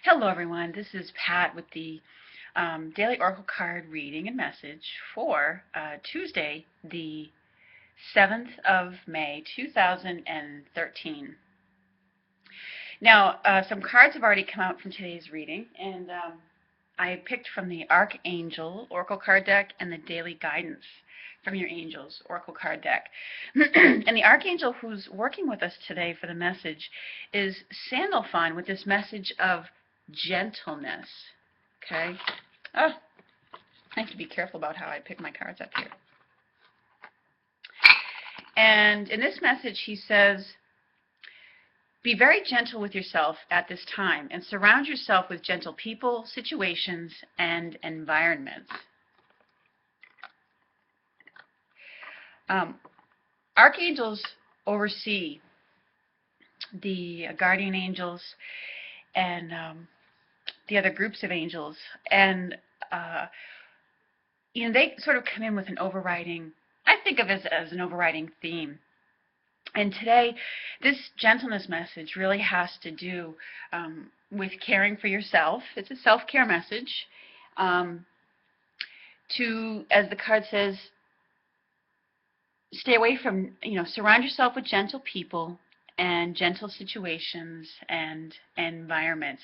Hello everyone, this is Pat with the Daily Oracle Card reading and message for Tuesday, the 7th of May, 2013. Now, some cards have already come out from today's reading, and I picked from the Archangel Oracle Card deck and the Daily Guidance from your Angels Oracle Card deck. And the Archangel who's working with us today for the message is Sandalphon with this message of gentleness. Okay? Oh, I have to be careful about how I pick my cards up here. And in this message, he says, be very gentle with yourself at this time and surround yourself with gentle people, situations, and environments. Archangels oversee the guardian angels and the other groups of angels, and they sort of come in with an overriding, I think of it as an overriding theme. And today, this gentleness message really has to do with caring for yourself. It's a self-care message to, as the card says, stay away from, surround yourself with gentle people and gentle situations and environments.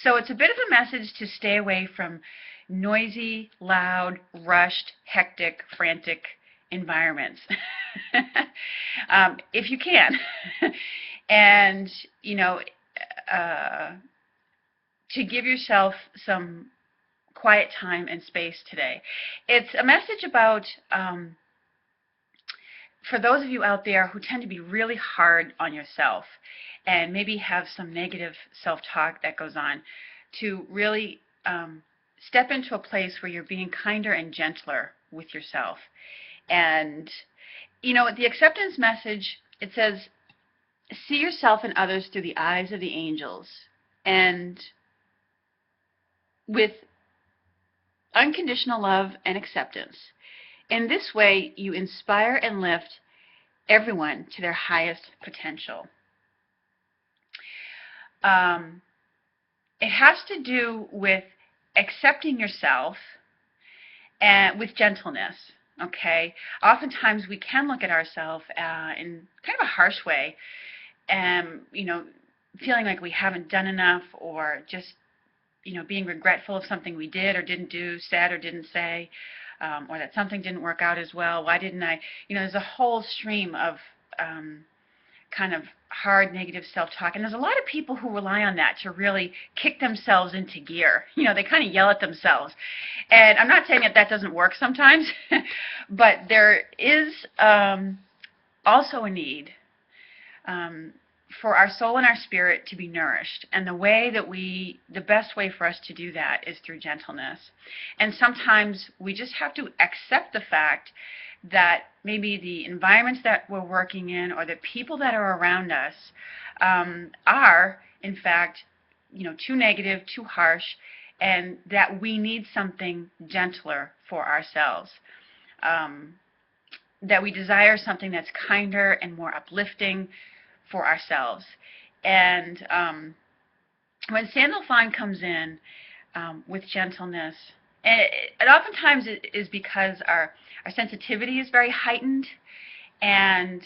So it's a bit of a message to stay away from noisy, loud, rushed, hectic, frantic environments. If you can. And, to give yourself some quiet time and space today. It's a message about for those of you out there who tend to be really hard on yourself and maybe have some negative self-talk that goes on, to really step into a place where you're being kinder and gentler with yourself. And, the acceptance message, it says, see yourself and others through the eyes of the angels, and with unconditional love and acceptance. In this way, you inspire and lift everyone to their highest potential. It has to do with accepting yourself and with gentleness. Okay? Oftentimes we can look at ourselves in kind of a harsh way, and feeling like we haven't done enough, or just being regretful of something we did or didn't do, said or didn't say. Or that something didn't work out as well. Why didn't I? There's a whole stream of kind of hard negative self-talk. And there's a lot of people who rely on that to really kick themselves into gear. They kind of yell at themselves. And I'm not saying that that doesn't work sometimes, but there is also a need for our soul and our spirit to be nourished. And the best way for us to do that is through gentleness. And sometimes we just have to accept the fact that maybe the environments that we're working in or the people that are around us are, in fact, too negative, too harsh, and that we need something gentler for ourselves. That we desire something that's kinder and more uplifting for ourselves. And when Sandalphon comes in with gentleness, and it oftentimes is because our sensitivity is very heightened, and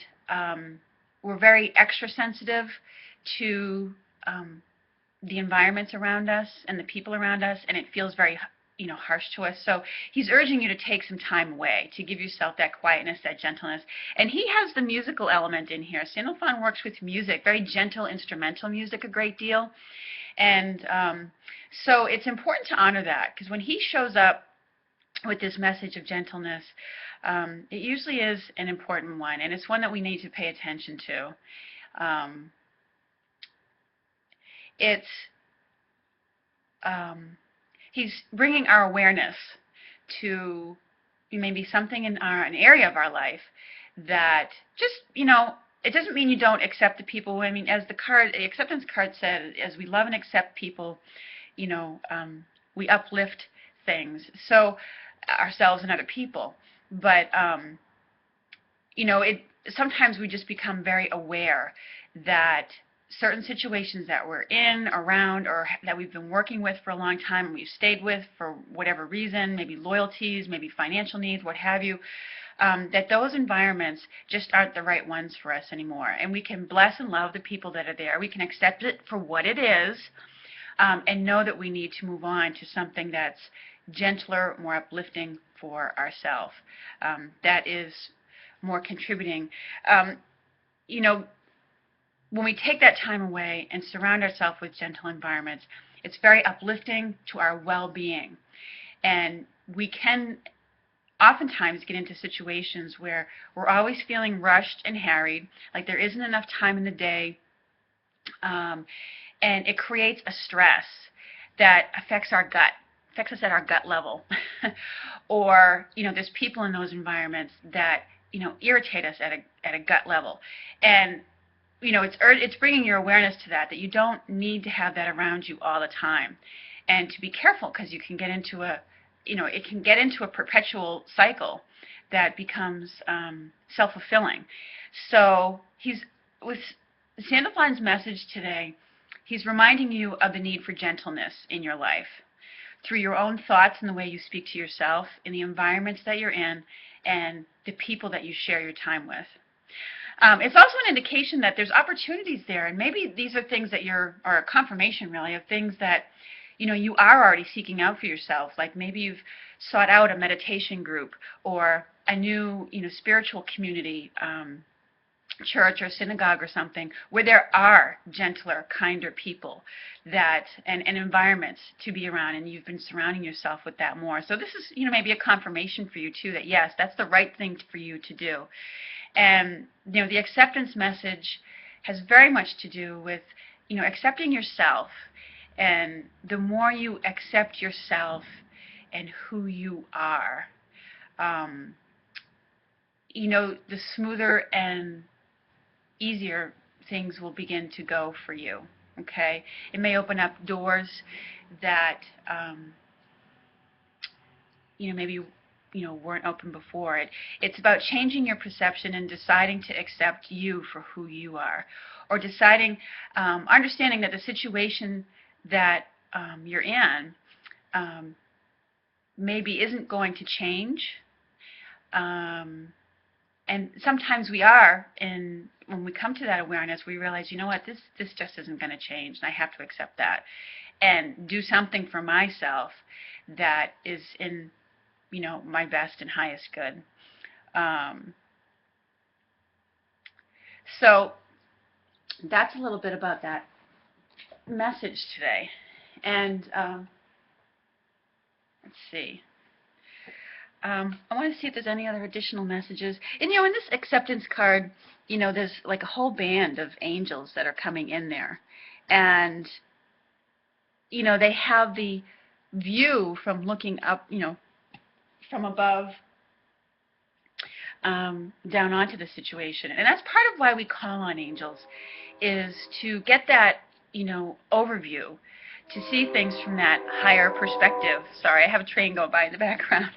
we're very extra sensitive to the environments around us and the people around us, and it feels very harsh to us. So he's urging you to take some time away, to give yourself that quietness, that gentleness. And he has the musical element in here. Sandalphon works with music, very gentle instrumental music a great deal. And so it's important to honor that, because when he shows up with this message of gentleness, it usually is an important one, and it's one that we need to pay attention to. He's bringing our awareness to maybe something in an area of our life that just, it doesn't mean you don't accept the people. I mean, as the acceptance card said, as we love and accept people, we uplift things, so ourselves and other people. But, sometimes we just become very aware that certain situations that we're in, around, or that we've been working with for a long time and we've stayed with for whatever reason, maybe loyalties, maybe financial needs, what have you, that those environments just aren't the right ones for us anymore. And we can bless and love the people that are there. We can accept it for what it is, and know that we need to move on to something that's gentler, more uplifting for ourselves. That is more contributing. You know, when we take that time away and surround ourselves with gentle environments, it's very uplifting to our well-being. And we can oftentimes get into situations where we're always feeling rushed and harried, like there isn't enough time in the day, and it creates a stress that affects our gut, affects us at our gut level. Or, there's people in those environments that, irritate us at a gut level. And it's bringing your awareness to that you don't need to have that around you all the time, and to be careful, because you can get into it can get into a perpetual cycle that becomes self-fulfilling. So with Sandalphon's message today, he's reminding you of the need for gentleness in your life through your own thoughts and the way you speak to yourself, in the environments that you're in, and the people that you share your time with. It's also an indication that there's opportunities there, and maybe these are things that are a confirmation, really, of things that you are already seeking out for yourself. Like maybe you've sought out a meditation group or a new spiritual community, church or synagogue or something, where there are gentler, kinder people and environments to be around, and you've been surrounding yourself with that more. So this is maybe a confirmation for you too, that yes, that's the right thing for you to do. And the acceptance message has very much to do with accepting yourself. And the more you accept yourself and who you are, the smoother and easier things will begin to go for you. Okay, it may open up doors that maybe weren't open before. It's about changing your perception and deciding to accept you for who you are, or deciding, understanding that the situation that you're in maybe isn't going to change. And sometimes we are, and when we come to that awareness, we realize, what, this just isn't going to change, and I have to accept that, and do something for myself that is in, my best and highest good. So that's a little bit about that message today. And let's see. I want to see if there's any other additional messages. And in this acceptance card, there's like a whole band of angels that are coming in there. And, they have the view from looking up, from above down onto the situation. And that's part of why we call on angels, is to get that, overview, to see things from that higher perspective. Sorry, I have a train going by in the background.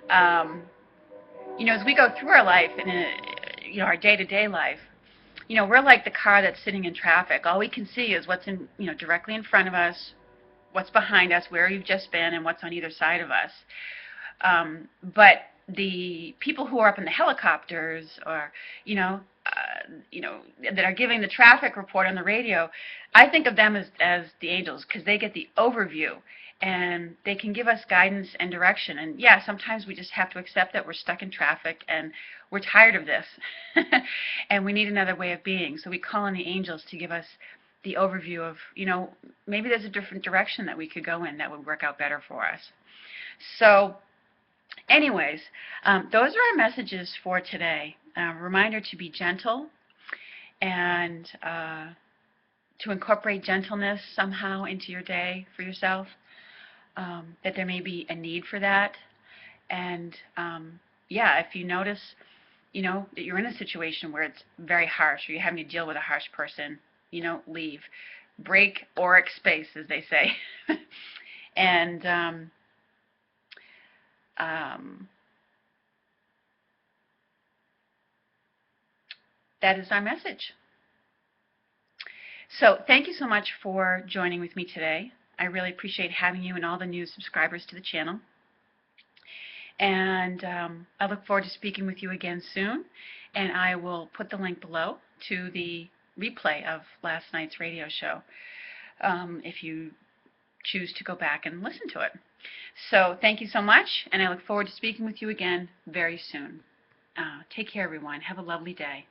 As we go through our life and our day-to-day life, we're like the car that's sitting in traffic. All we can see is what's in, directly in front of us, what's behind us, where you've just been, and what's on either side of us. But the people who are up in the helicopters, or that are giving the traffic report on the radio, I think of them as the angels, because they get the overview and they can give us guidance and direction. And yeah, sometimes we just have to accept that we're stuck in traffic and we're tired of this and we need another way of being. So we call on the angels to give us the overview of, maybe there's a different direction that we could go in that would work out better for us. So anyways, those are our messages for today. Reminder to be gentle, and to incorporate gentleness somehow into your day for yourself, that there may be a need for that. And yeah, if you notice, that you're in a situation where it's very harsh, or you're having to deal with a harsh person, leave. Break auric space, as they say. And that is our message. So thank you so much for joining with me today. I really appreciate having you and all the new subscribers to the channel. And I look forward to speaking with you again soon. And I will put the link below to the replay of last night's radio show if you choose to go back and listen to it. So thank you so much, and I look forward to speaking with you again very soon. Take care, everyone. Have a lovely day.